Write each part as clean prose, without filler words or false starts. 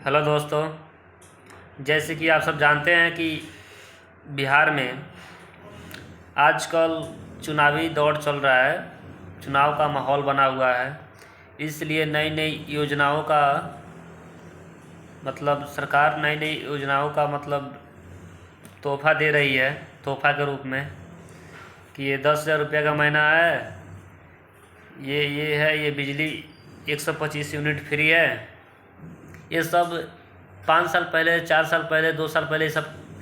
Hello दोस्तों। जैसे कि आप सब जानते हैं कि बिहार में आजकल चुनावी दौर चल रहा है, चुनाव का माहौल बना हुआ है। इसलिए नई नई योजनाओं का मतलब सरकार नई नई योजनाओं का मतलब तोहफ़ा दे रही है, तोहफ़ा के रूप में कि ये 10,000 रुपये का महीना है, ये है, ये बिजली 125 यूनिट फ्री है। ये सब 5 साल पहले, 4 साल पहले, 2 साल पहले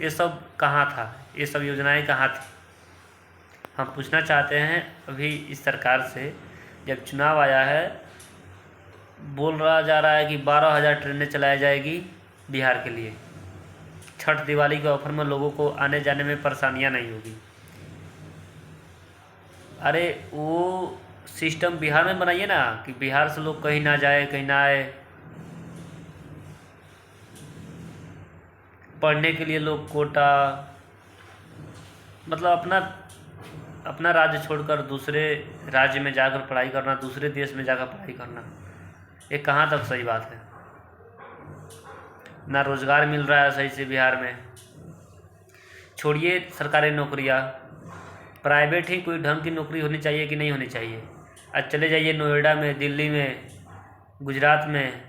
ये सब कहाँ था? ये सब योजनाएं कहाँ थी? हम पूछना चाहते हैं अभी इस सरकार से। जब चुनाव आया है, बोल रहा जा रहा है कि 12,000 ट्रेनें चलाई जाएगी बिहार के लिए, छठ दिवाली के ऑफर में लोगों को आने जाने में परेशानियां नहीं होगी। अरे वो सिस्टम बिहार में बनाइए ना कि बिहार से लोग कहीं ना जाए, कहीं ना आए। पढ़ने के लिए लोग कोटा, मतलब अपना अपना राज्य छोड़कर दूसरे राज्य में जाकर पढ़ाई करना, दूसरे देश में जाकर पढ़ाई करना, ये कहाँ तक सही बात है? ना रोज़गार मिल रहा है सही से बिहार में। छोड़िए सरकारी नौकरियाँ, प्राइवेट ही कोई ढंग की नौकरी होनी चाहिए कि नहीं होनी चाहिए? आज चले जाइए नोएडा में, दिल्ली में, गुजरात में।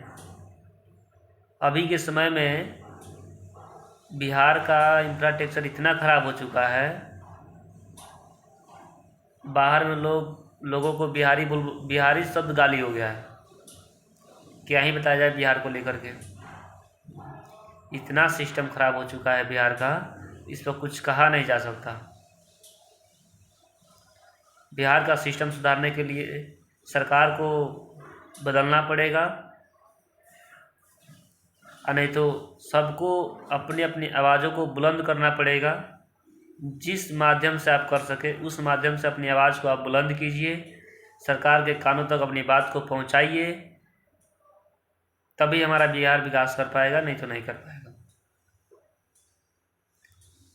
अभी के समय में बिहार का इंफ्रास्ट्रक्चर इतना ख़राब हो चुका है, बाहर में लोगों को बिहारी शब्द गाली हो गया है। क्या ही बताया जाए बिहार को लेकर के। इतना सिस्टम ख़राब हो चुका है बिहार का, इस पर कुछ कहा नहीं जा सकता। बिहार का सिस्टम सुधारने के लिए सरकार को बदलना पड़ेगा, और नहीं तो सबको अपनी अपनी आवाज़ों को बुलंद करना पड़ेगा। जिस माध्यम से आप कर सके उस माध्यम से अपनी आवाज़ को आप बुलंद कीजिए, सरकार के कानों तक अपनी बात को पहुंचाइए, तभी हमारा बिहार विकास कर पाएगा, नहीं तो नहीं कर पाएगा।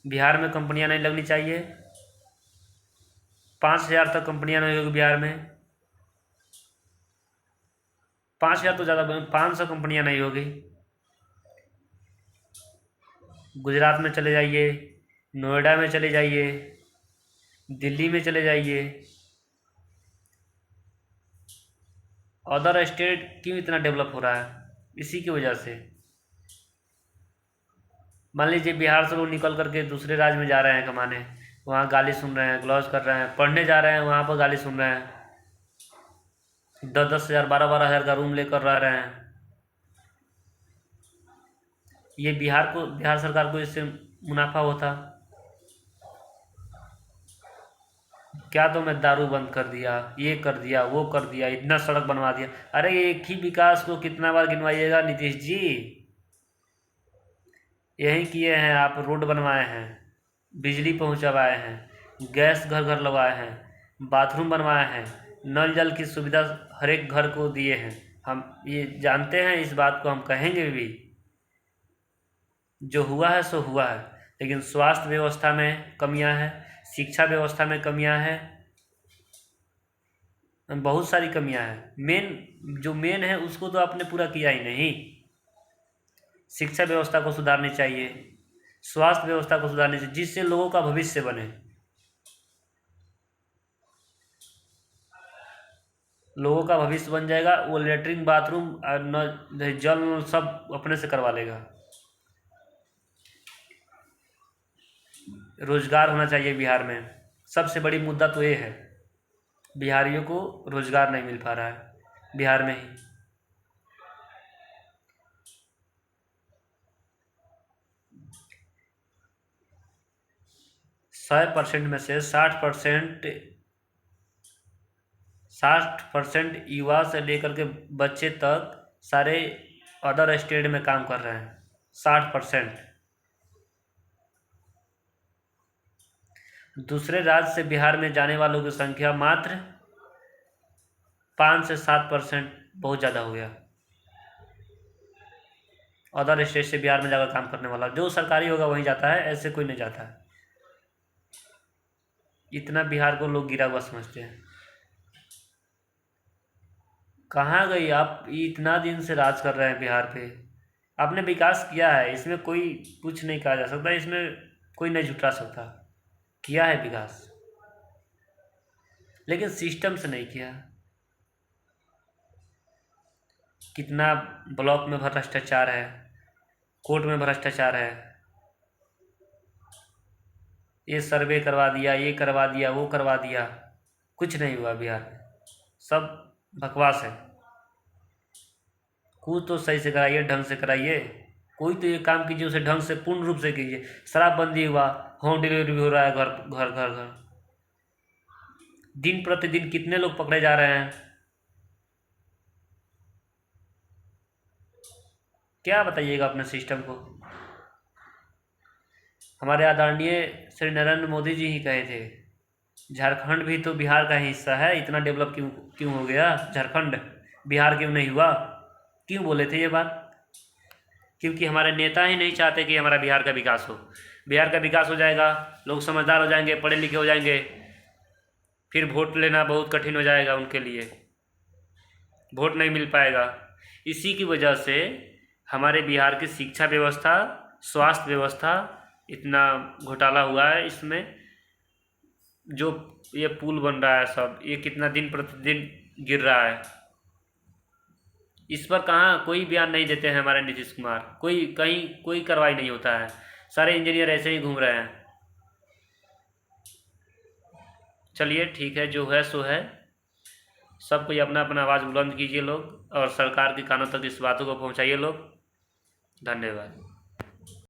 बिहार में कंपनियां नहीं लगनी चाहिए। 5,000 तक कंपनियां नहीं होगी बिहार में। 5,000 तो ज़्यादा, 500 कंपनियां नहीं होगी। गुजरात में चले जाइए, नोएडा में चले जाइए, दिल्ली में चले जाइए। अदर स्टेट क्यों इतना डेवलप हो रहा है? इसी की वजह से। मान लीजिए बिहार से लोग निकल करके दूसरे राज्य में जा रहे हैं कमाने, वहाँ गाली सुन रहे हैं, ग्लॉस कर रहे हैं। पढ़ने जा रहे हैं, वहाँ पर गाली सुन रहे हैं। 10-10 हज़ार, 12-12 हज़ार का रूम लेकर रह रहे हैं। ये बिहार सरकार को इससे मुनाफा होता। क्या तो मैं दारू बंद कर दिया, ये कर दिया, वो कर दिया, इतना सड़क बनवा दिया। अरे एक ही विकास को कितना बार गिनवाइएगा नीतीश जी? यही किए हैं आप। रोड बनवाए हैं, बिजली पहुंचवाए हैं, गैस घर घर लगवाए हैं, बाथरूम बनवाए हैं, नल जल की सुविधा हर एक घर को दिए हैं। हम ये जानते हैं, इस बात को हम कहेंगे भी। जो हुआ है सो हुआ है, लेकिन स्वास्थ्य व्यवस्था में कमियां हैं, शिक्षा व्यवस्था में कमियां हैं, बहुत सारी कमियां हैं। मेन है उसको तो आपने पूरा किया ही नहीं। शिक्षा व्यवस्था को सुधारनी चाहिए, स्वास्थ्य व्यवस्था को सुधारनी चाहिए, जिससे लोगों का भविष्य बने। लोगों का भविष्य बन जाएगा, वो लेटरिन, बाथरूम, न जल नल सब अपने से करवा लेगा। रोजगार होना चाहिए बिहार में। सबसे बड़ी मुद्दा तो ये है, बिहारियों को रोजगार नहीं मिल पा रहा है बिहार में ही। 100% में से 60% युवा से लेकर के बच्चे तक सारे अदर स्टेट में काम कर रहे हैं। 60%। दूसरे राज्य से बिहार में जाने वालों की संख्या मात्र 5 से 7%, बहुत ज़्यादा हो गया। अदर स्टेट से बिहार में जाकर काम करने वाला जो सरकारी होगा वहीं जाता है, ऐसे कोई नहीं जाता है। इतना बिहार को लोग गिरा हुआ समझते हैं। कहाँ गई आप? इतना दिन से राज कर रहे हैं बिहार पे, आपने विकास किया है, इसमें कोई कुछ नहीं कहा जा सकता, इसमें कोई नहीं झुठला सकता, किया है विकास, लेकिन सिस्टम से नहीं किया। कितना ब्लॉक में भ्रष्टाचार है, कोर्ट में भ्रष्टाचार है, ये सर्वे करवा दिया, ये करवा दिया, वो करवा दिया, कुछ नहीं हुआ बिहार में, सब बकवास है। कुछ तो सही से कराइए, ढंग से कराइए, कोई तो ये काम कीजिए, उसे ढंग से पूर्ण रूप से कीजिए। शराबबंदी हुआ, होम डिलीवरी भी हो रहा है, घर घर घर घर, दिन प्रतिदिन कितने लोग पकड़े जा रहे हैं, क्या बताइएगा अपने सिस्टम को। हमारे आदरणीय श्री नरेंद्र मोदी जी ही कहे थे, झारखंड भी तो बिहार का ही हिस्सा है, इतना डेवलप क्यों क्यों हो गया झारखंड, बिहार क्यों नहीं हुआ, क्यों बोले थे ये बात? क्योंकि हमारे नेता ही नहीं चाहते कि हमारा बिहार का विकास हो। बिहार का विकास हो जाएगा, लोग समझदार हो जाएंगे, पढ़े लिखे हो जाएंगे, फिर वोट लेना बहुत कठिन हो जाएगा उनके लिए, वोट नहीं मिल पाएगा। इसी की वजह से हमारे बिहार की शिक्षा व्यवस्था, स्वास्थ्य व्यवस्था इतना घोटाला हुआ है। इसमें जो ये पुल बन रहा है सब, ये कितना दिन प्रतिदिन गिर रहा है, इस पर कहाँ कोई बयान नहीं देते हैं हमारे नीतीश कुमार, कोई कहीं कोई कार्रवाई नहीं होता है, सारे इंजीनियर ऐसे ही घूम रहे हैं। चलिए ठीक है, जो है सो है, सब कोई अपना अपना आवाज़ बुलंद कीजिए लोग, और सरकार के कानों तक इस बातों को पहुंचाइए लोग। धन्यवाद।